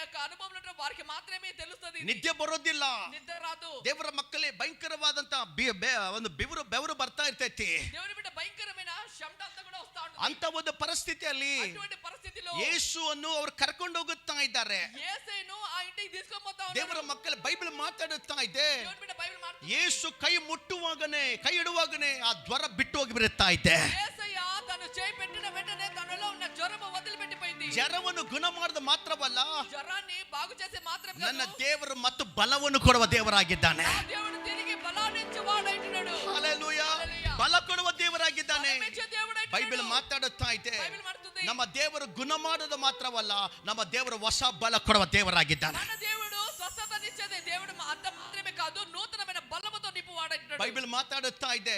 యొక్క అనుభవంలో వారికి మాత్రమే తెలుస్తుంది. ನಿದ್ದೆ ಬರೋದಿಲ್ಲ. నిద్ర రాదు. ದೇವರ ಮಕ್ಕಳೇ ಭಯಂಕರವಾದಂತ ಒಂದು ಬೆವರು ಬರ್ತಾ ಇರ್ತೈತಿ. దేవుని బిడ్డ భయంకరమైన శబ్ద అంతా కూడా వస్తా ఉంటుంది. ಅಂತ ಒಂದು ಪರಿಸ್ಥಿತಿಯಲ್ಲಿ అటువంటి పరిస్థితిలో ಯೇಸುವನ್ನು ಅವರು ಕರ್ಕೊಂಡು ಹೋಗುತ್ತಾ ಇದ್ದಾರೆ. యేసును ఆ ఇంటికి తీసుకొని పోతా ఉన్నారు. ದೇವರ ಮಕ್ಕಳೇ ಬೈಬಲ್ ಮಾತಾಡುತ್ತಾ ಇದೆ. దేవుని బిడ్డ బైబిల్ మాట్లాడుతుంది. ಯೇಸು ಕೈ ಮುಟ್ಟುವಾಗನೇ ಕೈ ಇಡುವಾಗನೇ ಆ ಜ್ವರ ಬಿಟ್ಟು ಹೋಗಿ ಬಿಡುತ್ತಾ ಇದೆ. యేసయ్య తను చేయి పెట్టిన వెంటనే తనలో ఉన్న జ్వరం వదిలిపెట్టిపోయింది. ಜ್ವರವನ್ನು ಗುಣ ಮಾಡಿದ ಮಾತ್ರವಲ್ಲ, జ్వరాన్ని బాగు చేసి ಮಾತ್ರವೇ ನನ್ನ కాదు, ದೇವರು ಮತ್ತು ಬಲವನ್ನು ಕೊಡುವ ದೇವರಾಗಿದ್ದಾನೆ. దేవుడు తిరిగి బలాన్ని ఇచ్చేవాడైతున్నాడు. ಹಲ್ಲೆಲೂಯಾ. ಬಲ ಕೊಡುವ ದೇವರಾಗಿದ್ದಾನೆ. ಬೈಬಲ್ ಮಾತಾಡುತ್ತಾ ಇದೆ. ನಮ್ಮ ದೇವರು ಗುಣ ಮಾಡೋದು ಮಾತ್ರವಲ್ಲ, ನಮ್ಮ ದೇವರು ಹೊಸ ಬಲ ಕೊಡುವ ದೇವರಾಗಿದ್ದಾನೆ. మన దేవుడు స్వస్థతనిచ్చేదే దేవుడు అంత మాత్రమే కాదు, నూతనమైన బలముతో నింపువాడైతున్నాడు. ಬೈಬಲ್ ಮಾತಾಡುತ್ತಾ ಇದೆ.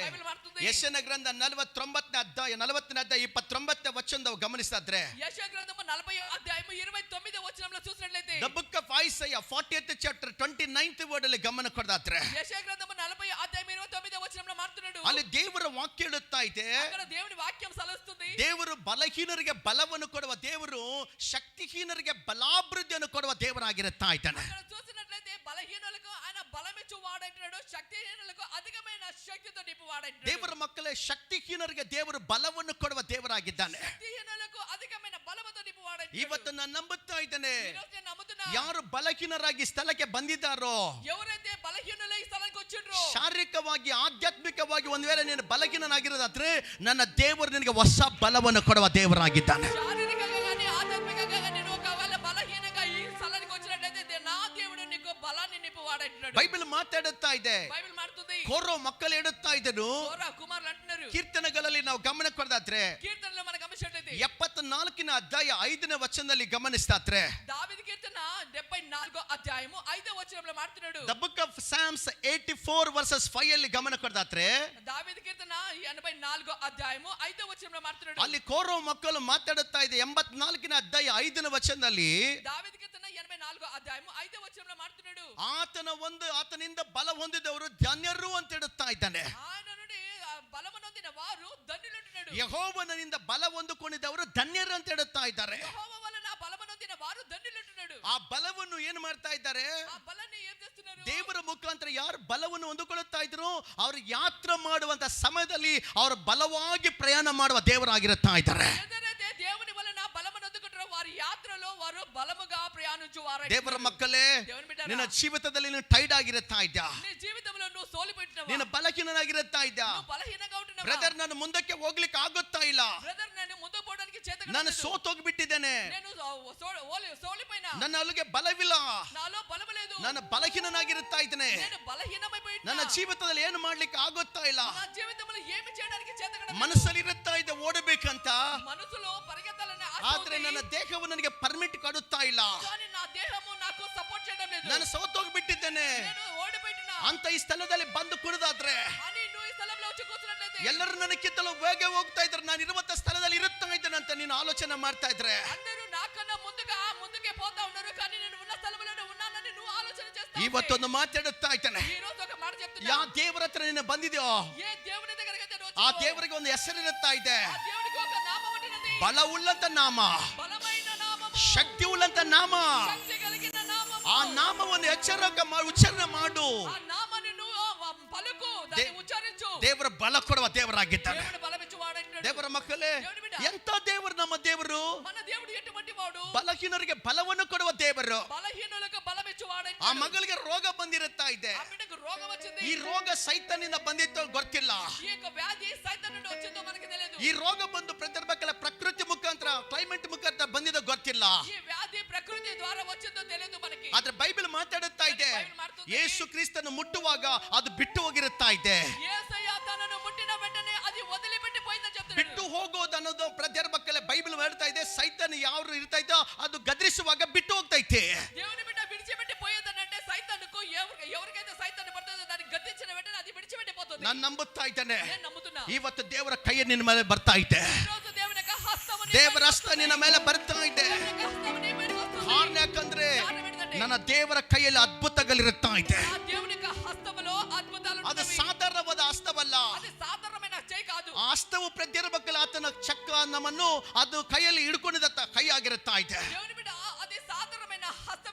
ಯೆಶಾಯ ಗ್ರಂಥ 49ನೇ ಅಧ್ಯಾಯ 29ನೇ ವಚನ ಗಮನಿಸಿದ್ರೆ, ಯೆಶಾಯ ಗ್ರಂಥము 40వ అధ్యాయము 29వ వచనంలో చూసినట్లయితే, the book of Isaiah 40th chapter 29th word ಅಲ್ಲಿ ಗಮನ ಕೊಡದಾದ್ರೆ, ಯೆಶಾಯ ಗ್ರಂಥము 40వ అధ్యాయం 29వ వచనంలో మాట్లాడుతున్నాడు. ಅಲ್ಲಿ ದೇವರ ವಾಕ್ಯ ಹೇಳುತ್ತಾ ಇದೆ. అక్కడ దేవుని వాక్యం సలహిస్తుంది. ದೇವರು ಬಲಹೀನರಿಗೆ ಬಲವನ್ನು ಕೊಡುವ ದೇವರು, ಶಕ್ತಿಹೀನರಿಗೆ ಬಲಾಭಿವೃದ್ಧಿಯನ್ನು ಕೊಡುವ ದೇವರಾಗಿರುತ್ತಾ ಇದ್ದಾನೆ. అక్కడ చూసినట్లయితే బలహీనులకు ఆయన బలమిచ్చు వాడైతున్నాడు, శక్తిహీనులకు అధికమైన శక్తితో నింపువాడైతున్నాడు. ದೇವರ ಮಕ್ಕಳೇ, ಶಕ್ತಿಹೀನರಿಗೆ ದೇವರು ಬಲವನ್ನು ಕೊಡುವ ದೇವರಾಗಿದ್ದಾನೆ. శక్తిహీనులకు అధికమైన బలముతో నింపువాడైతున్నాడు. ಇವತ್ತು ನಾನು ನಂಬುತ್ತಾ ಇದ್ದೇನೆ, ఈ రోజు నేను నమ్ముతున్నా, ಯಾರು ಬಲಹೀನರಾಗಿ ಸ್ಥಳಕ್ಕೆ ಬಂದಿದ್ದಾರೋ, ఎవరైతే బలహీనులై ఈ స్థలానికి వచ్చిండ్రో, ಶಾರೀರಿಕವಾಗಿ ಆಧ್ಯಾತ್ಮಿಕವಾಗಿ ಒಂದು ವೇಳೆ ನೀನು ಬಲಹೀನನಾಗಿರೋದಾದ್ರೆ, ನನ್ನ ದೇವರು ನಿನಗೆ ಹೊಸ ಬಲವನ್ನು ಕೊಡುವ ದೇವರಾಗಿದ್ದಾನೆ. శారీరకంగా కానీ ఆధ్యాత్మికంగా కానీ నువ్వు ఒకవేళ బలహీనంగా ఈ స్థలానికి వచ్చినట్లయితే నా దేవుడు నీకు బలాన్ని నింపువాడైతున్నాడు. ಬೈಬಲ್ ಮಾತಾಡುತ್ತಾ ಇದೆ. బైబిల్ మాట్లాడుతుంది. ಕೋರೋ ಮಕ್ಕಳು ಹೇಳುತ್ತಾ ಇದ್ದರು, కోరా కుమారులు అంటున్నారు. ಕೀರ್ತನೆಗಳಲ್ಲಿ ನಾವು ಗಮನ ಕೊಡದಾದ್ರೆ, కీర్తనలో మనం గమనించినట్లయితే 74ನೇ ಅಧ್ಯಾಯ 5ನೇ ವಚನದಲ್ಲಿ ಗಮನಿಸ್ತಾದ್ರೆ, దావీదు కీర్తన 74వ అధ్యాయము 5వ వచనంలో మాట్లాడుతున్నాడు. the book of Psalms 84 verses 5 ಅಲ್ಲಿ ಗಮನ ಕೊಡದಾದ್ರೆ, దావీదు కీర్తన 84వ అధ్యాయము 5వ వచనంలో మాట్లాడుతున్నాడు. ಅಲ್ಲಿ ಕೋರೋ ಮಕ್ಕಳು ಮಾತಾಡುತ್ತಾ ಇದೆ. 84ನೇ ಅಧ್ಯಾಯ 5ನೇ ವಚನದಲ್ಲಿ దావీదు కీర్తన 84వ అధ్యాయము 5వ వచనంలో మాట్లాడుతున్నాడు. ಆತನಿಂದ ಬಲ ಹೊಂದಿದವರು ಧನ್ಯರು ಅಂತ ಹೇಳುತ್ತಾ ಇದ್ದಾನೆ. ఆయన నుండి బలము నొందిన వారు ధన్యులంటున్నాడు. ಯೆಹೋವನಿಂದ ಬಲ ಹೊಂದಿಕೊಂಡಿದ್ದವರು ಧನ್ಯರು ಅಂತ ಹೇಳುತ್ತಾ ಇದ್ದಾರೆ. యెహోవా వలన బలము నొందిన వారు ధన్యులంటున్నాడు. ಆ ಬಲವನ್ನು ಏನು ಮಾಡ್ತಾ ಇದ್ದಾರೆ? ఆ బలాన్ని ఏం చేస్తున్నారు? ದೇವರ ಮುಖಾಂತರ ಯಾರು ಬಲವನ್ನು ಹೊಂದಿಕೊಳ್ಳುತ್ತಾ ಇದ್ರು, ಅವರು ಯಾತ್ರೆ ಮಾಡುವಂತ ಸಮಯದಲ್ಲಿ ಅವರು ಬಲವಾಗಿ ಪ್ರಯಾಣ ಮಾಡುವ ದೇವರಾಗಿರುತ್ತಾ ಇದ್ದಾರೆ. ఎవరైతే దేవుని వలన బలము నొందుకుంటారో వారి యాత్రలో వారు బలముగా ప్రయాణించువారు. ದೇವರ ಮಕ್ಕಳೇ, ನಿನ್ನ ಜೀವಿತದಲ್ಲಿ ನೀನು ಟೈರ್ಡ್ ಆಗಿರುತ್ತಾ ಇದ್ಯಾ? నీ జీవితంలో నువ్వు సోలిపోయినవా? ನೀನು ಬಲಹೀನನಾಗಿರುತ್ತಾ ಇದ್ಯಾ? నువ్వు బలహీనంగా ఉంటున్నావా? ಬ್ರದರ್, ನಾನು ಮುಂದಕ್ಕೆ ಹೋಗ್ಲಿಕ್ಕೆ ಆಗುತ್ತಾ ಇಲ್ಲ, బ్రదర్ నేను ముందుకు పోవడానికి చేతకాదు, ನಾನು ಸೋತೋಗ್ಬಿಟ್ಟಿದ್ದೇನೆ, నేను సోలిపోయినా, ನನ್ನ ಅಲ್ಲಿಗೆ ಬಲವಿಲ್ಲ, నాలో బలము లేదు, ನಾನು ಬಲಹೀನನಾಗಿರುತ್ತಾ ಇದ್ದೇನೆ, నేను బలహీనమైపోయినా, ನನ್ನ ಜೀವಿತದಲ್ಲಿ ಏನು ಮಾಡ್ಲಿಕ್ಕೆ ಆಗುತ್ತಾ ಇಲ್ಲ. నా జీవితంలో ఏమి చేయడానికి చేతకాదు. ಮನಸ್ಸಲ್ಲಿ ಇರುತ್ತಾ ಇದೆ ಓಡಬೇಕಂತ, మనసులో పరిగెత్తాలనే ఆశ ಆದ್ರೆ ఉంది. ನನ್ನ ದೇಹವು ನನಗೆ ಪರ್ಮಿಟ್ ಕೊಡುತ್ತಾ ಇಲ್ಲ. కానీ నా దేహము నాకు సపోర్ట్ చేయడం లేదు. ನಾನು ಸೋತೋಗ್ಬಿಟ್ಟಿದ್ದೇನೆ నేను ఓడిపోయినా ಅಂತ ಈ ಸ್ಥಳದಲ್ಲಿ ಬಂದು ಕುಡಿದಾದ್ರೆ, అని నువ్వు ఈ స్థలంలో వచ్చి కూర్చున్నట్లయితే ಎಲ್ಲರೂ ನನಕ್ಕಿಂತಲೂ ಬೇಗ ಹೋಗ್ತಾ ಇದ್ರೆ, ನಾನು ಇರುವಂತ ಸ್ಥಳದಲ್ಲಿ ಇರುತ್ತಾ ಇದ್ದೇನೆ ಅಂತ ನೀನು ಆಲೋಚನೆ ಮಾಡ್ತಾ ಇದ್ರೆ, అందరూ నాకన్నా ముందుకే పోతా ఉన్నారు, కానీ నేను ఉన్న స్థలంలోనే ఉన్నానని నువ్వు ఆలోచన చేస్తావు. ಇವತ್ತೊಂದು ಮಾತಾಡುತ್ತಾ ಇದ್ದಾನೆ. ఈ రోజు ఒక మాట చెప్తున్నా, ಯಾವ ದೇವರ ಹತ್ರ ನೀನು ಬಂದಿದ್ಯೋ, ఏ దేవుని దగ్గరికి అయితే నువ్వు ಆ వచ్చావో, ದೇವರಿಗೆ ಒಂದು ಹೆಸರಿರುತ್ತಾ ಇದೆ. ఆ దేవునికి ఒక నామం ఉంటున్నది. ಬಲ ಉಳ್ಳಂತ ನಾಮ, బలమైన నామము, ಶಕ್ತಿ ಉಳ್ಳಂತ ನಾಮ. శక్తి కలిగిన నామము. ಆ ನಾಮವನ್ನು ಉಚ್ಚಾರಣೆ ಮಾಡು. ఆ నామాన్ని నువ్వు పలుకు, దాన్ని ఉచ్చరించు. ದೇವರ ಬಲ ಕೊಡುವ ದೇವರಾಗಿದ್ದಾನೆ. దేవుడు బలమిచ్చు వాడంటున్నాడు. ದೇವರ ಮಕ್ಕಳೇ, ಎಂತ ದೇವರು ನಮ್ಮ ದೇವರು? మన దేవుడు ఎటువంటి వాడు? ಬಲಹೀನರಿಗೆ ಬಲವನ್ನು ಕೊಡುವ ದೇವರು. బలహీనులకు బలమిచ్చు ಆ వాడంటున్నాడు. ಮಗಳಿಗೆ ರೋಗ ಬಂದಿರುತ್ತಾ ಇದೆ. ఆ బిడ్డకు రోగం వచ్చింది. ಈ ರೋಗ ಸೈತಾನಿಂದ ಬಂದಿತ್ತು ಗೊತ್ತಿಲ್ಲ. ఈ యొక్క వ్యాధి సైతాను నుండి వచ్చిందో మనకు తెలియదు. ಈ ರೋಗ ಬಂದು ಪ್ರತಿರ್ಬೇಕಲ್ಲ, ಪ್ರಕೃತಿ ಮುಖಾಂತರ ಕ್ಲೈಮೇಟ್ ಮುಖಾಂತರ ಬಂದಿದ್ದು ಗೊತ್ತಿಲ್ಲ. ఈ వ్యాధి ప్రకృతి ద్వారా వచ్చిందో తెలియదు మనకి. ಆದ್ರೆ ಬೈಬಲ್ ಮಾತಾಡುತ್ತಾ ಇದೆ, ಯೇಸು ಕ್ರಿಸ್ತನು ಮುಟ್ಟುವಾಗ ಅದು ಬಿಟ್ಟು ಹೋಗಿರುತ್ತಾ ಇದೆ. యేసయ్య తనను ముట్టిన వెంటనే అది వదిలిపెట్టి పోయిందని చెప్తున్నాడు. ಬಿಟ್ಟು ಹೋಗೋದು ಅನ್ನೋದು ಪ್ರತಿರ್ಬೇಕಲ್ಲ, ಬೈಬಲ್ ಹೇಳ್ತಾ ಇದೆ. ಸೈತಾನ್ ಯಾರು ಇರ್ತಾ ಇದ್ದೋ ಅದು ಗದರಿಸುವಾಗ ಬಿಟ್ಟು ಹೋಗ್ತೈತೆ. దేవుని బిడ్డ విడిచిపెట్టి పోయేదనంటే సైతానుకు ఎవరికైతే సైతాన్ని పడుతుందో దాన్ని గద్దించిన వెంటనే అది విడిచిపెట్టి పోతుంది. ನಾನು ನಂಬುತ್ತಾ ಇದ್ದೇನೆ, నేను నమ్ముతున్నా. ಇವತ್ತು ದೇವರ ಕೈ ನಿನ್ನ ಮೇಲೆ ಬರ್ತಾ ಇದೆ. ఈ రోజు దేవుని యొక్క హస్తము ದೇವರ ಹಸ್ತ ನಿನ್ನ ಮೇಲೆ ಬರ್ತಾ ಇದೆ. ಕಾರಣ ಯಾಕಂದ್ರೆ ನನ್ನ ದೇವರ ಕೈಯಲ್ಲಿ ಅದ್ಭುತಗಳಿರುತ್ತಾ ಇದೆ. ఆ దేవుని యొక్క హస్తములో అద్భుతాలు ಅದು ఉన్నవి. ಸಾಧಾರಣವಾದ ಹಸ್ತವಲ್ಲ. అది సాధారణమైన చేయి కాదు. ಆ ಹಸ್ತವು ಪ್ರತಿರ್ಬೇಕಲ್ಲ, ಆತನ ಚಕ್ರ ನಮ್ಮನ್ನು ಅದು ಕೈಯಲ್ಲಿ ಹಿಡ್ಕೊಂಡಿದ್ದ ಕೈ ಆಗಿರುತ್ತಾ ಇದೆ. దేవుని బిడ్డ అది సాధారణమైన హస్తం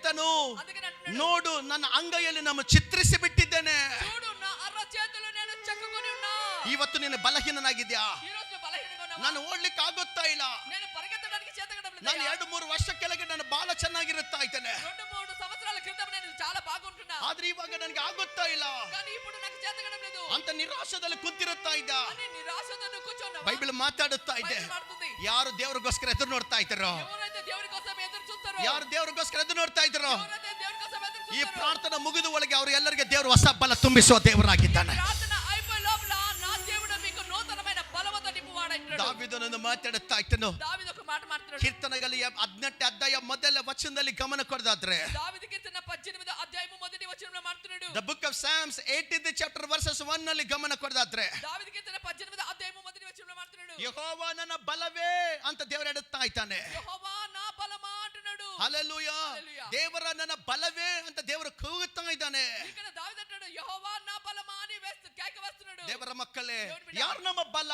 ಹೇಳ್ತಾನು, అందుకని అంటున్నాడు, ನೋಡು ನನ್ನ ಅಂಗೈಯಲ್ಲಿ ನಾನು ಚಿತ್ರಿಸಿ ಬಿಟ್ಟಿದ್ದೇನೆ. చూడు నా అర చేతులు నేను చెక్కుకొని ఉన్నా. ಇವತ್ತು ನೀನು ಬಲಹೀನನಾಗಿದ್ಯಾ, ఈ రోజు నువ్వు బలహీనంగా ఉన్నావా? ನಾನು ಓಡ್ಲಿಕ್ಕೆ ಆಗುತ್ತಾ ಇಲ್ಲ, నేను పరిగెత్తడానికి చేతకడం లేదు. ನಾನು 2-3 ವರ್ಷ ಕೆಳಗೆ ನಾನು ಬಹಳ ಚೆನ್ನಾಗಿರುತ್ತಾ ಇದ್ದೇನೆ, 2-3 సంవత్సరాల క్రితం నేను చాలా బాగుంటున్నా, ಆದ್ರೆ ಇವಾಗ ನನಗೆ ಆಗುತ್ತಾ ಇಲ್ಲ కానీ ఇప్పుడు నాకు చేతకడం లేదు ಅಂತ ನಿರಾಶದಲ್ಲಿ ಕುಂತಿರುತ್ತಾ ಇದ್ದ. అని నిరాశతో నువ్వు కూర్చున్నావా? ಬೈಬಲ್ ಮಾತಾಡುತ್ತಾ ಇದೆ, బైబిల్ మాట్లాడుతుంది. ಯಾರು ದೇವರಿಗೋಸ್ಕರ ಎದುರು ನೋಡ್ತಾ ಇದ್ದಾರೋ, ఎవరైతే దేవుని కోసం ఎదురు చూస్తారో, ಯಾರು ದೇವರಿಗೋಸ್ಕರ ಎದುರು ನೋಡ್ತಾ ಇದ್ದಾರೋ, ఎవరైతే దేవుని కోసం ఎదురు ಈ చూస్తారో, ಪ್ರಾರ್ಥನೆ ಮುಗಿದ ಒಳಗೆ ಅವರು ಎಲ್ಲರಿಗೆ ದೇವರು ಹೊಸ ಬಲ ತುಂಬಿಸುವ ದೇವರಾಗಿದ್ದಾನೆ. ప్రార్థన అయిపోయే లోపల నా దేవుడు మీకు నూతనమైన బలముతో నింపువాడంటాడు. ದಾವೀದನನ್ನು ಮಾತಾಡುತ್ತಾ ಇದ್ದನು. దావీదు ఒక మాట మాట్లాడాడు. ಕೀರ್ತನೆಗಳಲ್ಲಿ 18ನೇ ಅಧ್ಯಾಯ ಮೊದಲ ವಚನದಲ್ಲಿ ಗಮನ ಕೊಡೋದಾದ್ರೆ, దావీదు కీర్తన 18వ అధ్యాయము మొదటి వచనంలో మాట్లాడాడు. The book of Psalms 18th chapter verses 1 ನಲ್ಲಿ ಗಮನ ಕೊಡೋದಾದ್ರೆ, దావీదు కీర్తన 18వ అధ్యాయము మొదటి వచనంలో మాట్లాడాడు. ಯೆಹೋವ ನನ್ನ ಬಲವೇ ಅಂತ ದೇವರು ಹೇಳುತ್ತಾ ಇದ್ದಾನೆ. యెహోవా నా బలమా అంటున్నాడు. ಹಲ್ಲೆಲೂಯಾ. హల్లెలూయా. ದೇವರ ನನ್ನ ಬಲವೇ ಅಂತ ದೇವರು ಕೂಗುತ್ತಾ ಇದ್ದಾನೆ. ఇక్కడ దావీదు అంటాడు యెహోవా నా బలమా అని కేక వేస్తున్నాడు. ದೇವರ ಮಕ್ಕಳೇ, ಯಾರು ನಮ್ಮ ಬಲ,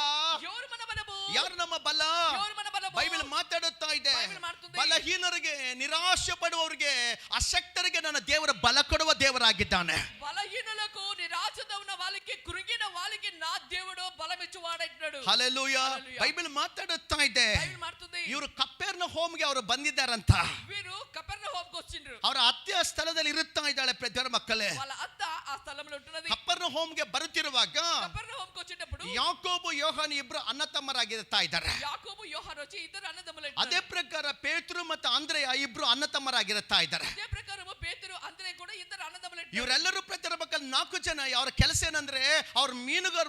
ఎవరు మన బలము, ಯಾರು ನಮ್ಮ ಬಲ? ఎవరు మన బలము? ಬೈಬಲ್ ಮಾತಾಡುತ್ತಾ ಇದೆ, ಬೈಬಲ್ ಮಾಡ್ತದೆ. ಬಲಹೀನರಿಗೆ, ನಿರಾಶೆ ಪಡುವವರಿಗೆ, ಅಶಕ್ತರಿಗೆ ನನ್ನ ದೇವರ ಬಲ ಕೊಡುವ ದೇವರಾಗಿದ್ದಾನೆ. బలహీనులకు, నిరాశతో ఉన్న వాళ్ళకి, కృంగిన వాళ్ళకి నా దేవుడు బలమిచ్చువాడంటున్నాడు. ಹಲ್ಲೆಲೂಯಾ. హల్లెలూయా. ಬೈಬಲ್ ಮಾತಾಡುತ್ತಾ ಇದೆ, బైబిల్ మాట్లాడుతుంది. ಇವರು ಕಪ್ಪೆರ್ನಹೂಮಿಗೆ ಅವರು ಬಂದಿದ್ದಾರಂತ. వీరు కపెర్నహూముకు వచ్చిండ్రు. ಅವರ ಅತ್ತೆಯ ಸ್ಥಳದಲ್ಲಿ ಇರುತ್ತಾ ಇದ್ದಾಳೆ. ದೇವರ ಮಕ್ಕಳೇ, వాళ్ళ అత్త ఆ స్థలంలో ఉంటున్నది. ಕಪ್ಪೆರ್ನಹೂಮಿಗೆ ಬರುತ್ತಿರುವಾಗ కపెర్నహూముకు వచ్చినప్పుడు ಯಾಕೋಬು ಯೋಹಾನ ಇಬ್ರು ಅಣ್ಣ ತಮ್ಮರಾಗಿರ್ತಾ ಇದ್ದಾರೆ. యాకోబు యోహాను వచ్చి ఇద్దరు అన్నదమ్ములు. ಅದೇ ಪ್ರಕಾರ ಪೇತೃ ಮತ್ತು ಅಂದ್ರೆಯ ಇಬ್ರು ಅಣ್ಣ ತಮ್ಮರಾಗಿರುತ್ತಾ ಇದ್ದಾರೆ. అదే ప్రకారము పేతురు అంద్రే కూడా ఇద్దరు అన్నదమ్ములు. ಇವರೆಲ್ಲರೂ ಪ್ರತಿಯೊಬ್ಬ ಮಕ್ಕಳು 4 ಜನ. ಅವರ ಕೆಲಸ ಏನಂದ್ರೆ ಅವ್ರ ಮೀನುಗಾರ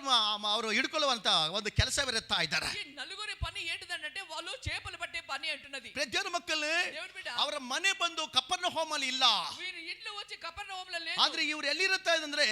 ಅವರು ಹಿಡ್ಕೊಳ್ಳುವಂತ ಒಂದು ಕೆಲಸವಿರುತ್ತಾ ಇದ್ದಾರೆ. ఈ నలుగురి పని ఏంటిదంటే వాళ్ళు చేపలు పట్టే పని అంటున్నది. ಪ್ರತಿಯೊಬ್ಬ ಮಕ್ಕಳು దేవుని బిడ్డ ಅವರ ಮನೆ ಬಂದು ಕಪ್ಪರ್ನಹೂಮಲ್ಲಿ ಇಲ್ಲ, వీరు ఇంట్లో వచ్చి కపెర్నహూములో లేదు. ಆದ್ರೆ ಇವ್ರು ಎಲ್ಲಿರುತ್ತಾ ಇದಂದ್ರೆ,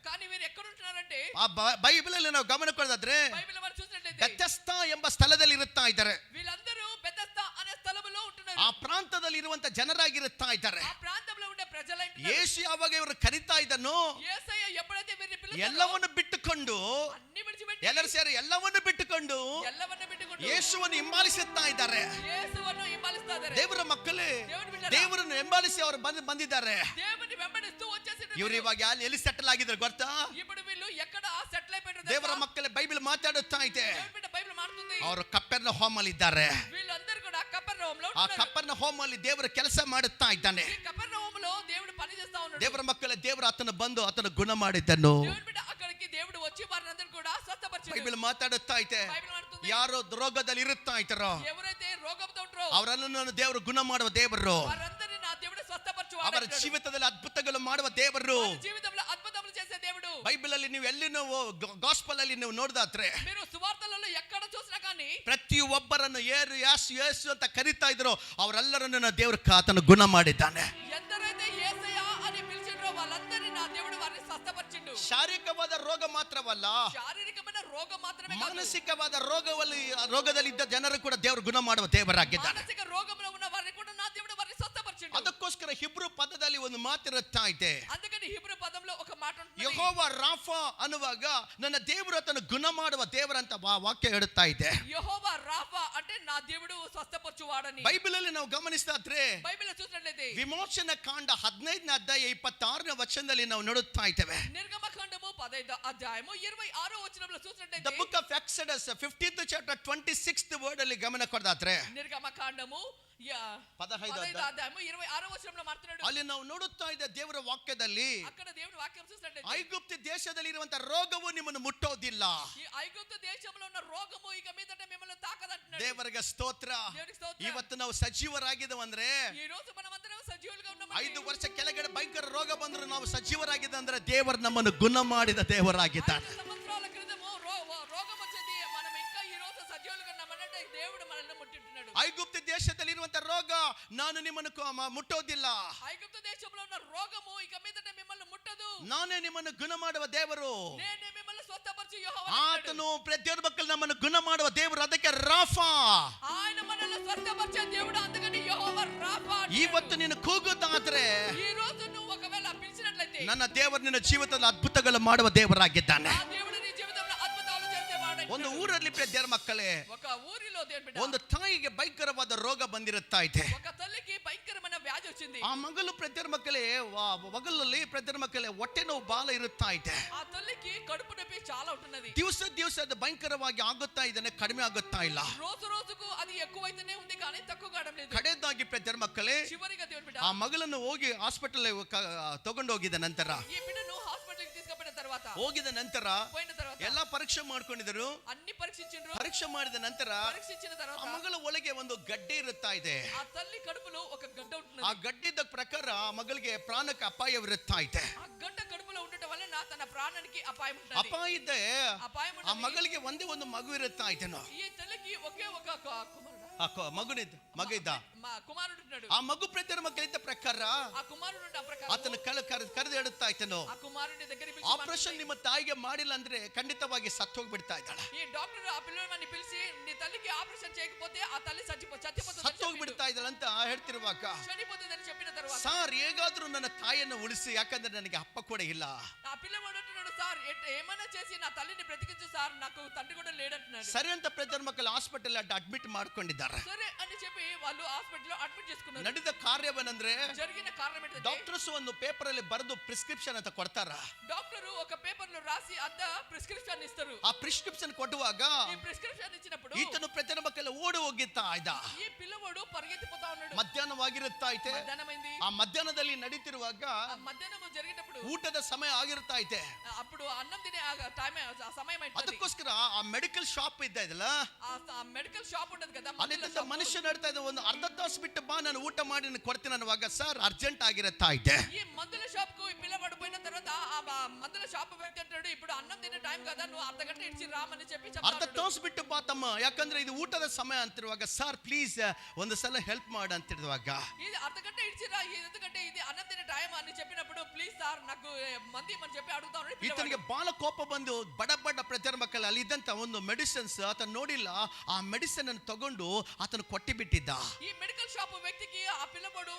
కానీ వీరు ಎక్కడ ఉంటున్నారంటే ಆ ಬೈಬಲ್ ಅಲ್ಲಿ ನಾವು ಗಮನ ಕೊಡೋದಾದ್ರೆ బైబిల్ మనం చూసినట్లయితే ಬೆಥೆಸ್ದ ಎಂಬ ಸ್ಥಳದಲ್ಲಿ ಇರುತ್ತಾ ಇದ್ದಾರೆ. వీళ్ళందరూ బెతెస్దా అనే స్థలములో ఉంటున్నారు. ಆ ಪ್ರಾಂತದಲ್ಲಿ ಇರುವಂತ ಜನರಾಗಿರುತ್ತಾ ಇದ್ದಾರೆ. ఆ ప్రాంతంలో ఉండే ప్రజలంటే ಯೇಸು ಯಾವಾಗ ಇವರು ಕರಿತಾ ಇದ್ದನು, యేసయ్య ఎప్పుడైతే వీరిని పిలుస్తాడో ಎಲ್ಲವನ್ನು ಬಿಟ್ಟುಕೊಂಡು, అన్ని విడిచిపెట్టి ಎಲ್ಲರೂ ಸೇರಿ ಎಲ್ಲವನ್ನು ಬಿಟ್ಟುಕೊಂಡು ಎಲ್ಲವನ್ನೂ ಬಿಟ್ಟುಕೊಂಡು ಯೇಸುವನ್ನು ಹಿಂಬಾಲಿಸುತ್ತಾ ಇದ್ದಾರೆ. యేసుವನ್ನು ಹಿಂಬಾಲಿಸ್ತಾರೆ. ದೇವರ ಮಕ್ಕಳು దేవుని బిడ్డలారా, ದೇವರನ್ನು ಹಿಂಬಾಲಿಸಿ ಅವರು ಬಂದಿದ್ದಾರೆ. దేవుని వెంబడిస్తూ వచ్చేసిండ్రు. ಇವರು ಇವಾಗ ಎಲ್ಲಿ ಸೆಟಲ್ ಆಗಿದ್ರು ಗೊತ್ತಾ? ఇప్పుడు వీళ్ళు ఎక్కడ సెటిల్ అయిపోయారు? ದೇವರ ಮಕ್ಕಳೇ, ಬೈಬಲ್ ಮಾತಾಡುತ್ತಾ ಇದೆ, దేవుని బిడ్డ బైబిల్ మాట్లాడుతుంది. ಅವರು ಕಪ್ಪೆರ್ನಹೂಮಲ್ಲಿ ಇದ್ದಾರೆ. వీళ్ళందరూ కూడా కపెర్నహూములో ಆ ఉంటున్నారు. ಕಪ್ಪೆರ್ನಹೂಮಲ್ಲಿ ದೇವರು ಕೆಲಸ ಮಾಡುತ್ತಾ ಇದ್ದಾನೆ. ఈ కపెర్నహూములో దేవుడు పని చేస్తా ఉన్నాడు. ದೇವರ ಮಕ್ಕಳೇ, ದೇವರು ಆತನ ಬಂದು ಆತನ ಗುಣ ಮಾಡಿದ್ದನು. దేవుని బిడ్డ అక్కడికి దేవుడు వచ్చి వారందరూ కూడా స్వస్థపరిచాడు. ಬೈಬಲ್ ಮಾತಾಡುತ್ತಾ ಐತೆ, బైబిల్ మాట్లాడుతుంది. ಯಾರು ರೋಗದಲ್ಲಿ ಇರುತ್ತಾ ಇದ್ದಾರೋ ఎవరైతే రోగంతో ఉంటారో ಅವರನ್ನು ದೇವರು ಗುಣ ಮಾಡುವ ದೇವರು. వారందరినీ నా దేవుడు స్వస్థపరచువాడు. ಅವರ ಜೀವಿತದಲ್ಲಿ ಅದ್ಭುತಗಳು ಮಾಡುವ ದೇವರು. జీవితంలో అద్భుతములు చేసే దేవుడు. ಬೈಬಲ್ ಅಲ್ಲಿ ನೀವು ಎಲ್ಲಿ ನಾವು ಗಾಸ್ಪಲ್ ಅಲ್ಲಿ ನೀವು ನೋಡಿದಾದ್ರೆ, మీరు సువార్తలలో ఎక్కడ చూసినా కానీ ಪ್ರತಿಯೊಬ್ಬರನ್ನು ಏರು ಯಾಸು ಯೇಸು ಅಂತ ಕರೀತಾ ಇದ್ರು, ಅವರೆಲ್ಲರನ್ನು ದೇವರು ಆತನ ಗುಣ ಮಾಡಿದ್ದಾನೆ. ఎందరైతే యేసయ్య అని పిలిచిండ్రో వాళ్ళందరినీ నా దేవుడు వారిని స్వస్థపరిచిండు. ಶಾರೀರಿಕವಾದ ರೋಗ ಮಾತ್ರವಲ್ಲ, శారీరకమైన రోగం మాత్రమే కాదు, ಮಾನಸಿಕವಾದ ರೋಗದಲ್ಲಿ ಇದ್ದ ಜನರು ಕೂಡ ದೇವರು ಗುಣ ಮಾಡುವ ದೇವರಾಗಿದ್ದಾನೆ. మానసిక రోగంలో ఉన్న వారిని కూడా నా దేవుడు వారిని స్వస్థపరిచిండు. ಅದಕ್ಕೋಸ್ಕರ ಹಿಬ್ರು ಪದದಲ್ಲಿ ಒಂದು ಮಾತಿರುತ್ತಾ ಇದೆ, అందుకని హీబ్రూ పదంలో ఒక మాట ఉంటుంది. ಯೆಹೋವ ರಾಫಾ ಅನ್ನುವಾಗ ನನ್ನ ದೇವರು ಆತನ ಗುಣ ಮಾಡುವ ದೇವರಂತ ವಾಕ್ಯ ಹೇಳುತ್ತಾ ಇದೆ. యెహోవా రాఫా అంటే నా దేవుడు స్వస్థపరచువాడని. ಬೈಬಲ್ ಅಲ್ಲಿ ನಾವು ಗಮನಿಸಿದ್ರೆ, బైబిల్ చూసినట్లయితే ವಿಮೋಚನ ಕಾಂಡ 15ನೇ ಅಧ್ಯಾಯ 26ನೇ ವಚನದಲ್ಲಿ ನಾವು ನೋಡುತ್ತಾ ಇದ್ದೇವೆ. నిర్గమకాండము 15వ అధ్యాయము 26వ వచనంలో ದ చూసినట్లయితే book of Exodus 15th chapter 26th word ಅಲ್ಲಿ ಗಮನ ಕೊಡೋದಾದ್ರೆ, నిర్గమకాండము 15వ 15వ అధ్యాయము 26వ వచనంలో మాట్లాడాడు. ಅಲ್ಲಿ ನಾವು ನೋಡುತ್ತಾ ಇದ್ದ ದೇವರ ವಾಕ್ಯದಲ್ಲಿ, అక్కడ దేవుడు వాక్యం చూసినట్లయితే ಐಗುಪ್ತ ದೇಶದಲ್ಲಿ ಇರುವಂತ ರೋಗವು ನಿಮ್ಮನ್ನು ಮುಟ್ಟೋದಿಲ್ಲ. ఈ ఐగుప్తు దేశంలో ఉన్న రోగము ఇక మీదట మిమ్మల్ని తాకదంటున్నాడు. ದೇವರಿಗೆ ಸ್ತೋತ್ರ. దేవునికి స్తోత్రం. ಇವತ್ತು ನಾವು ಸಜೀವರಾಗಿದ್ದೇವಂದ್ರೆ, ఈ రోజు మనమందరం సజీవులుగా ఉన్నాం. 5 ವರ್ಷ ಕೆಳಗಡೆ ಭಯಂಕರ ರೋಗ ಬಂದ್ರು ನಾವು ಸಜೀವರಾಗಿದೆ ಅಂದ್ರೆ ದೇವರು ನಮ್ಮನ್ನು ಗುಣ ಮಾಡಿದ ದೇವರಾಗಿದ್ದಾನೆ. 5 సంవత్సరాల క్రితము రోగం వచ్చింది, మనం ఇంకా ఈ రోజు సజీవులుగా ఉన్నామనంటే దేవుడు మనల్ని ముట్టింటున్నాడు. ಐಗುಪ್ತ ದೇಶದಲ್ಲಿ ಇರುವಂತ ರೋಗ ನಾನು ನಿಮ್ಮನ್ನು ಮುಟ್ಟೋದಿಲ್ಲ. ఐగుప్తు దేశంలో ఉన్న రోగము ఇక మీదట మిమ్మల్ని ముట్టదు. ನಾನೇ ನಿಮ್ಮನ್ನು ಗುಣ ಮಾಡುವ ದೇವರು. నేనే మిమ్మల్ని స్వస్థపరిచే యెహోవా. ಆತನು ಪ್ರತಿಯೊಬ್ಬ ಮಕ್ಕಳು ನಮ್ಮನ್ನು ಗುಣ ಮಾಡುವ ದೇವರು, ಅದಕ್ಕೆ ರಾಫಾ. ఆయన మనల్ని స్వస్థపరిచే దేవుడు, అందుకని యెహోవా రాఫా. ಇವತ್ತು ನೀನು ಕೂಗುತ್ತಾದ್ರೆ, ఈ రోజు నువ్వు ఒకవేళ పిలిచినట్లయితే ನನ್ನ ದೇವರು ನಿನ್ನ ಜೀವಿತದಲ್ಲಿ ಅದ್ಭುತಗಳು ಮಾಡುವ ದೇವರಾಗಿದ್ದಾನೆ. ఆ దేవుడు నీ జీవితంలో అద్భుతాలు చేసేవాడు. ಒಂದು ಊರಲ್ಲಿ ದೇವರ ಮಕ್ಕಳೇ, ఒక ఊరిలో దేవుని బిడ్డ, ಒಂದು ತಾಯಿಗೆ ಭಯಂಕರವಾದ ರೋಗ ಬಂದಿರುತ್ತಾ ಇದೆ. ఒక తల్లికి భయంకరమైన వ్యాధి వచ్చింది. వచ్చింది. ಆ ಮಗಳು ಪ್ರತಿ ಮಕ್ಕಳೇ ಮಗಲಲ್ಲಿ ಪ್ರತಿ ಮಕ್ಕಳೇ ಹೊಟ್ಟೆ ನೋವು ಬಾಲ ಇರುತ್ತಾ ಇದೆ. ಆ ತಲ್ಲಿకి ಕడుపు నొప్పి చాలా ఉంటున్నది. ದಿವಸ ಅದು ಭಯಂಕರವಾಗಿ ಆಗುತ್ತಾ ಇದ್ದಾನೆ, ಕಡಿಮೆ ಆಗುತ್ತಾ ಇಲ್ಲ. రోజుకు అది ఎక్కువైతేనే ఉంది కానీ తక్కువ కావడం లేదు. ಕಡೆದಾಗಿ ಪ್ರತಿ ಮಕ್ಕಳೇ చివరిగా దేవుని బిడ్డ ಆ ಮಗಳನ್ನು ಹೋಗಿ ಹಾಸ್ಪಿಟಲ್ ತಗೊಂಡು ಹೋಗಿದ ನಂತರ ಈ ಬಿಡ್ಡను హాస్పిటల్ కి తీసుకెళ్లిన తర్వాత ಹೋಗಿದ ನಂತರ పోయిన తర్వాత ಎಲ್ಲಾ ಪರೀಕ್ಷೆ ಮಾಡ್ಕೊಂಡಿದ್ರು. అన్ని పరీక్షించిండ్రు. ಪರೀಕ್ಷೆ ಮಾಡಿದ ನಂತರ పరీక్షించిన తర్వాత ಆ ಮಗಳ ಒಳಗೆ ಒಂದು ಗಡ್ಡೆ ಇರುತ್ತಾ ಇದೆ. ಆ ತಲ್ಲಿ ಕడుపులో ఒక గడ్డ ఉంటున్నది. ಆ ಗಡ್ಡೆದ ಪ್ರಕಾರ ಆ ಮಗಳಿಗೆ ಪ್ರಾಣಕ್ಕೆ ಅಪಾಯವಿರುತ್ತಾ ಇದೆ. ಆ ಗಡ್డ ಕడుపులో ఉండటం వలన తన ప్రాణానికి అపాయం ఉంటది. ಅಪಾಯ ಇದೆ. అపాయం ಆ ಮಗಳಿಗೆ ಒಂದೇ ಒಂದು ಮಗು ಇರುತ್ತಾ ಇದ್ದೇನೋ. ಈ ತಲ್ಲಿకి ఒకే ఒక ಮಗ ಇದ್ದ. కుమారుడు ఉన్నాడు. ಆ ಮಗು ಪ್ರತಿ ಮಕ್ಕಳಿದ್ದ ಪ್ರಕಾರ ಆ ಕುಮಾರುడు ಆ ಪ್ರಕಾರ ಆತನ ಕರೆದು ಎಡುತ್ತಾ ಇದ್ದೇನೋ. ಆ ಕುಮಾರುడి దగ్గరికి పిలిచి ಆಪರೇಷನ್ ನಿಮ್ಮ ತಾಯಿಗೆ ಮಾಡಿಲ್ಲ ಅಂದ್ರೆ ಖಂಡಿತವಾಗಿ ಸತ್ತು ಹೋಗ್ಬಿಡ್ತಾ ಇದ್ದಾಳೆ. ಈ ಡಾಕ್ಟರ್ ಆ పిల్లవాడిని పిలిచి నీ తల్లికి ఆపరేషన్ చేయకపోతే ఆ తల్లి చచ్చిపోతుంది ಸತ್ತು ಹೋಗ್ಬಿಡ್ತಾ ಇದ್ದಾಳೆ ಅಂತ ಹೇಳ್ತಿರುವಾಗ చనిపోతుందని చెప్పిన తర్వాత ಸಾರ್ ಹೇಗಾದ್ರೂ ನನ್ನ ತಾಯಿಯನ್ನು ಉಳಿಸಿ, ಯಾಕಂದ್ರೆ ನನಗೆ ಅಪ್ಪ ಕೂಡ ಇಲ್ಲ. ఆ పిల్లవాడు అంటున్నాడు, సార్ ఏమైనా చేసి నా తల్లిని బ్రతికించు సార్, నాకు తండ్రి కూడా లేడంటున్నాడు. ಸರಿ ಅಂತ ಪ್ರತಿ ಮಕ್ಕಳು ಹಾಸ್ಪಿಟಲ್ ಅಡ್ಮಿಟ್ ಮಾಡ್ಕೊಂಡಿದ್ದಾರೆ. సరే అని చెప్పి వాళ్ళు హాస్పిటల్లో అడ్మిట్ చేసుకున్నారు. ನಡೆದ ಕಾರ್ಯವೇನೆಂದ್ರೆ జరిగిన కారణం ఏంటంటే ಡಾಕ್ಟರ್ಸ್ ಒಂದು ಪೇಪರ್ ಅಲ್ಲಿ ಬರೆದು ಪ್ರಿಸ್ಕ್ರಿಪ್ಷನ್ ಅಂತ ಕೊಡ್ತಾರ. డాక్టర్ ఒక పేపర్ లో రాసి అద్ద ప్రిస్క్రిప్షన్ ఇస్తారు. ಆ ಪ್ರಿಸ್ಕ್ರಿಪ್ಷನ್ ಕೊಡುವಾಗ ఈ ప్రిస్క్రిప్షన్ ఇచ్చినప్పుడు ಈತನು ಪ್ರತಿ ಮಕ್ಕಳು ಓಡಿ ಹೋಗಿತ್ತಾ ಇದ್ದ. ಈ పిల్లవాడు పరిగెత్తిపోతా ఉన్నాడు. ಮಧ್ಯಾಹ್ನವಾಗಿರುತ್ತಾ ಐತೆ. మధ్యాహ్నమైంది. ಆ ಮಧ್ಯಾಹ್ನದಲ್ಲಿ ನಡೀತಿರುವಾಗ మధ్యాహ్నం జరిగినప్పుడు ಊಟದ ಸಮಯ ಆಗಿರುತ್ತಾ ಐತೆ. అప్పుడు అన్నం తినే టైం సమయం అయిపోయింది. ಅದಕ್ಕೋಸ್ಕರ ಆ ಮೆಡಿಕಲ್ ಶಾಪ್ ಇದ್ದ ಇದಲ್ಲ, ఆ మెడికల్ షాప్ ఉండదు కదా, ಅಲ್ಲಿಂದ ಮನುಷ್ಯ ನಡ್ತಾ ಇದ್ದ. ಒಂದು ಅರ್ಧ ತಾಸು ಬಿಟ್ಟು ಬಾ, ನಾನು ಊಟ ಮಾಡಿ ಕೊಡ್ತೀನಿ ಅನ್ನುವಾಗ ಸರ್ ಅರ್ಜೆಂಟ್ ಆಗಿರುತ್ತಾ ಇದೆ. ఈ మందుల షాప్ కు ఈ పిల్లవాడు పోయిన తర్వాత ఆ మందుల షాప్ వ్యక్తి అంటాడు, ఇప్పుడు అన్నం తినే టైం కదా, నువ్వు అర్ధ గంట ఇచ్చి రామని చెప్పి ಅರ್ಧ ತಾಸು ಬಿಟ್ಟು ಬಾ ತಮ್ಮ, ಯಾಕಂದ್ರೆ ಇದು ಊಟದ ಸಮಯ ಅಂತಿರುವಾಗ ಸರ್ ಪ್ಲೀಸ್ ಒಂದು ಸಲ ಹೆಲ್ಪ್ ಮಾಡು ಅಂತಿರುವಾಗ ఇది అర్ధ గంట ఇచ్చిరా, ఎందుకంటే ఇది అన్నం తినే టైం అని చెప్పినప్పుడు ప్లీజ్ సార్ నాకు మంది అని చెప్పి అడుగుతా ఉన్నాడు. ಈತನಿಗೆ ಬಾಲ ಕೋಪ ಬಂದು ಬಡ ಪ್ರತಿ ಮಕ್ಕಳು ಅಲ್ಲಿ ಇದ್ದಂತ ಒಂದು ಮೆಡಿಸಿನ್ಸ್ ಆತನು ನೋಡಿಲ್ಲ. ಆ ಮೆಡಿಸಿನ್ ಅನ್ನು ತಗೊಂಡು ಆತನು ಕೊಟ್ಟಿ ಬಿಟ್ಟಿದ್ದ. ఈ మెడికల్ షాప్ వ్యక్తికి ఆ పిల్లవాడు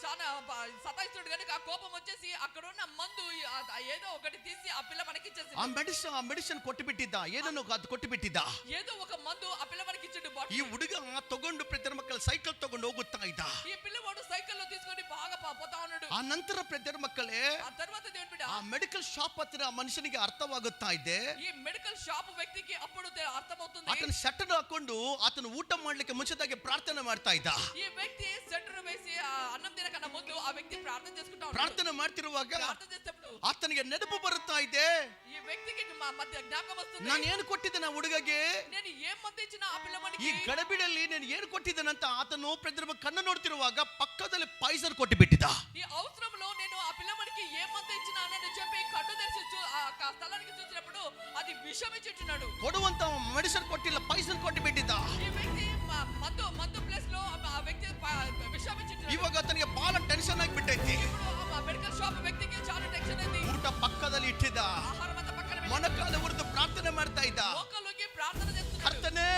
చాలా సతాయిస్తుడు కనుక ఆ కోపం వచ్చేసి అక్కడ ఉన్న మందు ఏదో ఒకటి తీసి ఆ పిల్ల మనకి ఇచ్చేసి ಆ ಮೆಡಿಸಿನ್ ಕೊಟ್ಟು ಬಿಟ್ಟಿದ್ದ. ಏನನ್ನು ಅದು ಕೊಟ್ಟು ಬಿಟ್ಟಿದ್ದ. ఏదో ఒక మందు ఆ పిల్ల మనకి ఇచ్చిండు. ಈ ಹುಡುಗ ತಗೊಂಡು ಪ್ರತಿ ಮಕ್ಕಳು ಸೈಕಲ್ ತಗೊಂಡು ಹೋಗುತ್ತಾ ಇದ್ದ. ఈ పిల్లవాడు సైకిల్ లో తీసుకొని బాగా పోతా ఉన్నాడు. ಆ ನಂತರ ಪ್ರತಿ ಮಕ್ಕಳೇ ఆ తర్వాత దేవుని బిడ్డ ಆ ಮೆಡಿಕಲ್ ಶಾಪ್ ಹತ್ತಿರ ಆ ಮನುಷ್ಯನಿಗೆ ಅರ್ಥವಾಗುತ್ತಾ ಇದೆ. ఈ మెడికల్ షాప్ వ్యక్తికి అప్పుడు అర్థమవుతుంది. ಆತನ ಶಟರ್ ಹಾಕೊಂಡು ಆತನು ಊಟ ಮಾಡ್ಲಿಕ್ಕೆ ಮುಂಚಿತವಾಗಿ ಪ್ರಾರ್ಥನೆ ಮಾಡ್ತಾ ಇದ್ದ. ఈ వ్యక్తి సెంటర్ వేసి అన్నం తినకన్నా ముందు ఆ వ్యక్తి ప్రార్థన చేసుకుంటా ఉన్నాడు. ಪ್ರಾರ್ಥನೆ ಮಾಡ್ತಿರುವಾಗ ప్రార్థన చేసేటప్పుడు ಆತನಿಗೆ ನೆನಪು ಬರುತ್ತಾ ಇದೆ. ఈ వ్యక్తికి మధ్య జ్ఞాపకం వస్తుంది, ನಾನು ಏನು ಕೊಟ್ಟಿದ್ದೆ ಆ ಹುಡುಗಗೆ, నేను ఏం మందు ఇచ్చినా ఆ పిల్లవాడికి. ಈ ಗಡಬಿಡಲ್ಲಿ నేను ಏನು ಕೊಟ್ಟಿದ್ದೇನಂತ ಆತನು ಪ್ರತಿ ಕಣ್ಣು ನೋಡ್ತಿರುವಾಗ ಪಕ್ಕದಲ್ಲಿ ಪಾಯ್ಸನ್ ಕೊಟ್ಟು ಬಿಟ್ಟಿದ್ದ. ఈ అవసరంలో నేను ఆ పిల్లవాడికి ఏం మందు ఇచ్చినానని చెప్పి కన్ను తెరిచి ఆ స్థలానికి చూసినప్పుడు అది విషం ఇచ్చిట్టున్నాడు. ಕೊಡುವಂತ ಮೆಡಿಸಿನ್ ಕೊಟ್ಟಿಲ್ಲ, ಪಾಯ್ಸನ್ ಕೊಟ್ಟು ಬಿಟ್ಟಿದ್ದ. ఈ వ్యక్తి మందు ప్లేస్ లో ఆ వ్యక్తి విషం ఇచ్చిట్టున్నాడు. ಇವಾಗ ಆತನಿಗೆ ಬಹಳ ಟೆನ್ಷನ್ ಆಗಿಬಿಟ್ಟೈತಿ. ఇప్పుడు ఆ మెడికల్ షాప్ వ్యక్తికి చాలా టెన్షన్ అయింది. ಊಟ ಪಕ್ಕದಲ್ಲಿ ಇಟ್ಟಿದ್ದ. ఆహారం అంతా పక్కన పెట్టి ಮೊಣಕಾಲ ಉರಿದು ಪ್ರಾರ್ಥನೆ ಮಾಡ್ತಾ ಇದ್ದ. మోకాళ్ళకి ప్రార్థన చేస్తున్నాడు. ಕರ್ತನೇ,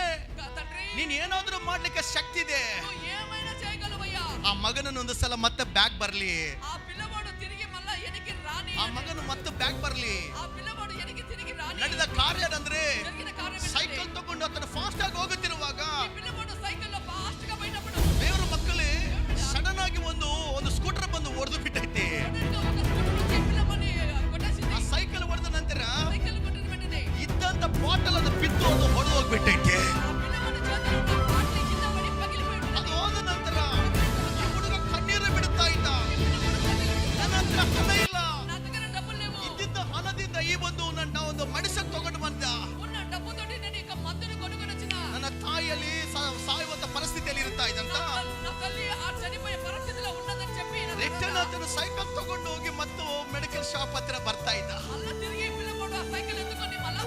తండ్రి ನೀನ್ ಏನಾದ್ರೂ ಮಾಡ್ಲಿಕ್ಕೆ ಶಕ್ತಿ ಇದೆ. నువ్వు ఏమైనా చేయగలవయ్యా. ಆ ಮಗನನ್ನು ಒಂದು ಸಲ ಮತ್ತೆ ಬ್ಯಾಗ್ ಬರ್ಲಿ. ఆ పిల్లవాడు తిరిగి మళ్ళా ఎనికి రాని. ಆ ಮಗನು ಮತ್ತೆ ಬ್ಯಾಗ್ ಬರ್ಲಿ. ఆ పిల్లవాడు ఎనికి తిరిగి రాని. ನಡೆದ ಕಾರ್ಯ ಅಂದ್ರೆ జరిగిన కార్యం ಸೈಕಲ್ ತಗೊಂಡು ಆತನ ಫಾಸ್ಟ್ ಆಗಿ ಹೋಗುತ್ತಿರುವಾಗ ఈ పిల్లవాడు సైకిల్ లో ఫాస్ట్ గా పోయినప్పుడు ದೇವರ ಮಕ್ಕಳೇ ಸಡನ್ ಆಗಿ ಒಂದು ಸ್ಕೂಟರ್ ಬಂದು ಹೊಡೆದು ಬಿಟ್ಟೈತಿ. సడన్గా ఒక స్కూటర్ వచ్చి పిల్లవాడిని కొట్టేసింది. ಆ ಸೈಕಲ್ ಹೊಡೆದ ನಂತರ సైకిల్ కొట్టిన వెంటనే ಇದ್ದಂತ ಬಾಟಲ್ ಅದು ಬಿದ್ದು ಅದು ಹೊಡೆದು ಹೋಗ್ಬಿಟ್ಟೈತಿ. ఆ పిల్లవాడి చేతిలో ఉన్న బాటిల్ కింద పడి పగిలిపోయింది. ಅದು ಹೋದ ನಂತರ ಈ ಹುಡುಗ ಕಣ್ಣೀರು ಬಿಡುತ್ತಾ ಇದ್ದ. ನನ್ನ ಹತ್ರ ಹಣ ಇಲ್ಲ, నా దగ్గర డబ్బులు లేవు. ಇದ್ದಿದ್ದ ಹಣದಿಂದ ಈ ನನ್ನ ಒಂದು ಮೆಡಿಸಿನ್ ತಗೊಂಡು ಬಂದ. ఉన్న డబ్బుతోటి నేను ఇక మందుని కొనుక్కొని వచ్చిన. ನನ್ನ ತಾಯಿಯಲ್ಲಿ ಸಾಯುವಂತ ಪರಿಸ್ಥಿತಿಯಲ್ಲಿ ಇರ್ತಾ ಇದ್ದಂತ నా తల్లి ఆ చనిపోయే పరిస్థితిలో ఉన్నదని చెప్పి ರಿಟರ್ನ್ ಆತನು ಸೈಕಲ್ ತಗೊಂಡು ಹೋಗಿ ಮತ್ತು ಮೆಡಿಕಲ್ ಶಾಪ್ ಹತ್ರ ಬರ್ತಾ ಇದ್ದ. మళ్ళా తిరిగి పిల్లవాడు ఆ సైకిల్ ఎత్తుకొని మళ్ళా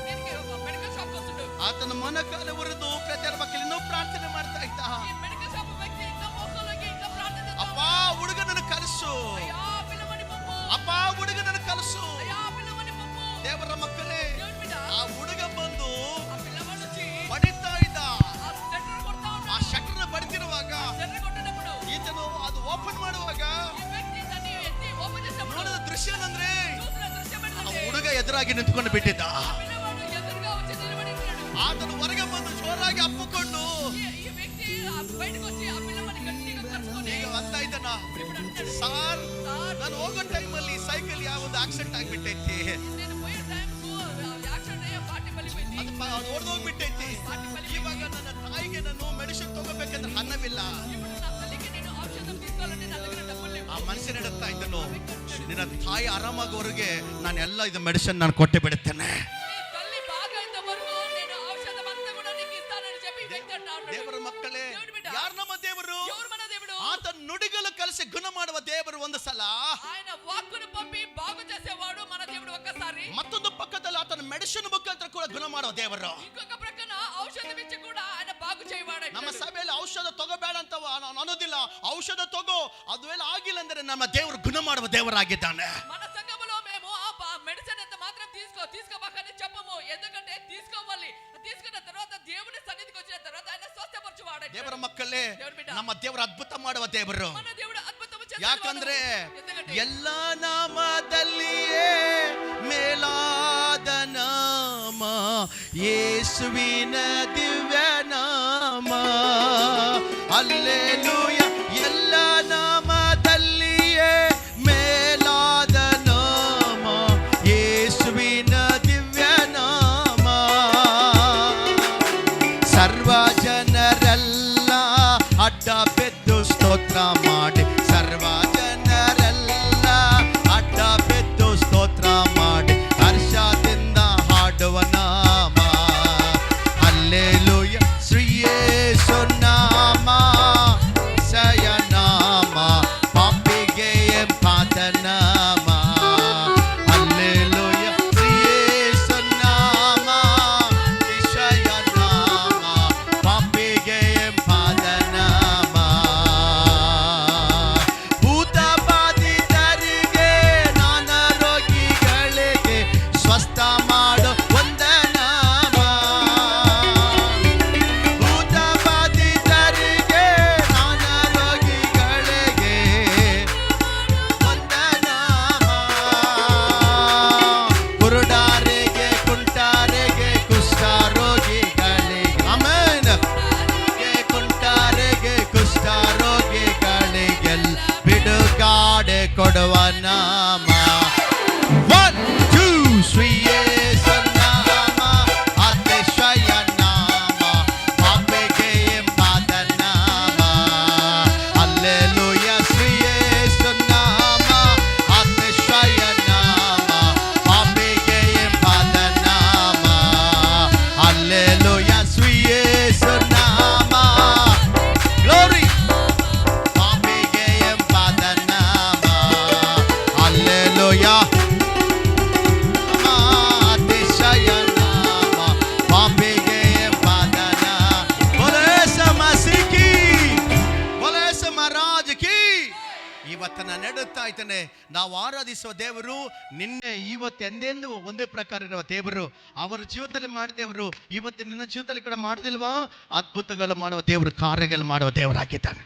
దీనికి మెడికల్ షాప్ వస్తుండు. ಆತನ ಮೊಣಕಾಲ ಉರಿದು ಪ್ರತಿ ಮಕ್ಕಳು ಇನ್ನೂ ಪ್ರಾರ್ಥನೆ ಮಾಡ್ತಾ ಇದ್ದ. ఈ మెడికల్ షాప్ వ్యక్తి ఇంకా మోకాళ్ళకి ఇంకా ప్రార్థన చేస్తా ಅಪ್ಪ ಹುಡುಗನನ್ನು ಕಲಿಸು, అయ్యా పిల్లవాడిని పంపు, ಅಪ್ಪ ಹುಡುಗನನ್ನು ಕಲಿಸು. అయ్యా పిల్లవాడిని పంపు. ದೇವರ ಮಕ್ಕಳೇ, దేవుని బిడ్డ ಆ ಹುಡುಗ ಬಂದು ఆ పిల్లవాడు వచ్చి ಬಡಿತಾ ಇದ್ದ. ఆ సెంటర్ కొడతా ಆ ఉన్నాడు. ಶಟರ್ ಬಡಿತಿರುವಾಗ సెంటర్ కొట్టినప్పుడు ಈತನು ಅದು ಓಪನ್ ಮಾಡುವಾಗ ఈ వ్యక్తి దాన్ని ఎత్తి ఓపెన్ చేసినప్పుడు ನೋಡಿದ ದೃಶ್ಯ ಏನಂದ್ರೆ చూసిన దృశ్యం ಆ ఏంటంటే ಹುಡುಗ ಎದುರಾಗಿ ನಿಂತ್ಕೊಂಡು ಬಿಟ್ಟಿದ್ದ. ఆ పిల్లవాడు ఎదురుగా వచ్చి నిలబడి ఉన్నాడు. ಆತನು ಹೊರಗೆ ಬಂದು ಜೋರಾಗಿ ಅಪ್ಪಿಕೊಂಡು ఈ వ్యక్తి బయటకు వచ్చి ఆ పిల్లవాడిని గట్టిగా కలుసుకొని ಈಗ ಅಂತ ಇದ್ದ ಹೇಳ್ತಾನ, ಸಾರ್ ನಾನು ಹೋಗೋ ಟೈಮಲ್ಲಿ ಸೈಕಲ್ ಯಾವ್ದು ಆಕ್ಸಿಡೆಂಟ್ ಆಗ್ಬಿಟ್ಟೈತಿ, ಅದು ಹೊಡೆದೋಗ್ಬಿಟ್ಟೈತಿ. ಇವಾಗ ನನ್ನ ತಾಯಿಗೆ ನಾನು ಮೆಡಿಸಿನ್ ತಗೋಬೇಕಂದ್ರೆ ಹಣವಿಲ್ಲ. ಆ ಮನುಷ್ಯನ ಹೇಳ್ತಾ ಇದ್ದನು, ನಿನ್ನ ತಾಯಿ ಆರಾಮಾಗೋವರೆಗೆ ನಾನು ಎಲ್ಲ ಇದು ಮೆಡಿಸಿನ್ ನಾನು ಕೊಟ್ಟೆ ಬಿಡುತ್ತೇನೆ. ದೇವರ ಮಕ್ಕಳೇ, ಯಾರು ನಮ್ಮ ದೇವರು? ಆತ ನುಡಿಗಳು కలిసి ಗುಣ ಮಾಡುವ ದೇವರು ಒಂದು ಸಲ, ಮತ್ತೊಂದು ಪಕ್ಕದಲ್ಲಿ ಆತನ ಮೆಡಿಸಿನ್ ಮುಖಾಂತರ ಕೂಡ ಗುಣ ಮಾಡುವ ದೇವರು. ನಮ್ಮ ಸಭೆಯಲ್ಲಿ ಔಷಧ ತಗೋಬೇಡ ಅಂತ ಅನ್ನೋದಿಲ್ಲ, ಔಷಧ ತಗೋ, ಅದು ವೇಳೆ ಆಗಿಲ್ಲ ಅಂದ್ರೆ ನಮ್ಮ ದೇವರು ಗುಣ ಮಾಡುವ ದೇವರಾಗಿದ್ದಾನೆ. మెడిసిన్ ఎంత మాత్రం తీసుకోబాకని చెప్పము, ఎందుకంటే తీసుకోవాలి. తీసుకున్న తర్వాత దేవుని సన్నిధికి వచ్చిన తర్వాత ఆయన స్వస్థపరచువాడు. ದೇವರ ಮಕ್ಕಳೇ, ನಮ್ಮ ದೇವರು ಅದ್ಭುತ ಮಾಡುವ ದೇವರು. మన దేవుడు అద్భుతము చేసే, ಯಾಕಂದ್ರೆ ಎಲ್ಲ ನಾಮದಲ್ಲಿಯೇ ಮೇಲಾದ ನಾಮ ಯೇಸುವಿನ ದಿವ್ಯ ನಾಮ. ಹಲ್ಲೆಲೂಯ. ಎಲ್ಲ ನಾಮದಲ್ಲಿಯೇ ಮೇಲಾದ ನಾಮ ಯೇಸುವಿನ ದಿವ್ಯ ನಾಮ. ಸರ್ವ ಜನರೆಲ್ಲ ಅಡ್ಡ ಬೆದ್ದು ಸ್ತೋತ್ರ ಮಾಡಿ, ಸರ್ವ ಜನರೆಲ್ಲ ಅಡ್ಡ ಬೆದ್ದು ಸ್ತೋತ್ರ ಮಾಡಿ ಹರ್ಷದಿಂದ ಹಾಡುವ ನಾಮ. ಹಲ್ಲೆಲೂಯ. ಶ್ರೀ ಯೇಸು ನಾಮ ಸಯ ನಾಮ, ಪಾಪಿಗೆ ಎಂಪಾದ ನಾಮ. ಹಲ್ಲೆಲೂಯ. ಶ್ರೀ ಯೇಸು ನಾಮ ದಿಶಯ ನಾಮ, ಪಾಪಿಗೆ ಎಂಪಾದ ನಾಮ. ಭೂತ ಬಾಧಿತರಿಗೆ, ನಾನಾ ರೋಗಿಗಳಿಗೆ ಸ್ವಸ್ಥ ಮಾಡೋ ಒಂದ ನಾಮ. ಭೂತ ಬಾಧಿತರಿಗೆ, ನಾನಾ ರೋಗಿಗಳಿಗೆ ಒಂದ ನಾಮ. ಕುರುಡಾರಿಗೆ, ಕುಂಟಾರಿಗೆ, ಕುಷ್ಠರೋಗಿಗಳಿಗೆ, ಆಮೆನ್, ಕುಂಟಾರಿಗೆ, ಕುಷ್ಠರೋಗಿಗಳಿಗೆಲ್ಲ ಬಿಡುಗಾಡೆ ಕೊಡುವ ನಾಮ. 1 2 ಶ್ರೀ ಯೇಸು ನಾಮ ಅತಿಶಯ ನಾಮ, ಪಾಪಿಗೆ ಎಂಬಾದ ನಾಮ. ಹಲ್ಲೆಲೂಯ. ಶ್ರೀ ಯೇಸು ನಾಮ ಅತಿಶಯ ನಾಮ, ಪಾಪಿಗೆ ಎಂಬಾದ ನಾಮ. ಹಲ್ಲೆಲೂಯ. ಶ್ರೀ ಯೇಸು ನಾಮ ಗ್ಲೋರಿ, ಪಾಪಿಗೆ ಎಂಬಾದ ನಾಮ. ಹಲ್ಲೆಲೂಯ. ಅತಿಶಯ ನಾಮ, ಪಾಪಿಗೆ ಎಂಬಾದ ನಾಮ. ಬೋಲೋ ಯೇಸು ಮಸೀಹ್ ಕಿ, ಬೋಲೋ ಯೇಸು ಮಹಾರಾಜ್ ಕಿ. ಇವತ್ತು ನಾನು ಹೇಳುತ್ತಾ ಇದ್ದೇನೆ, ನಾವು ಆರಾಧಿಸುವ ದೇವರು ನಿನ್ನೆ ಇವತ್ತು ಎಂದೆಂದು ಒಂದೇ ಪ್ರಕಾರ ಇರುವ ದೇವರು. ಅವರ ಜೀವಿತದಲ್ಲಿ ಮಾಡಿದವರು ಇವತ್ತು ನಿನ್ನ ಜೀವಿತದಲ್ಲಿ ಕೂಡ ಮಾಡುದಿಲ್ವಾ? ಅದ್ಭುತಗಳು ಮಾಡುವ ದೇವರು, ಕಾರ್ಯಗಳು ಮಾಡುವ ದೇವರಾಗಿದ್ದಾನೆ.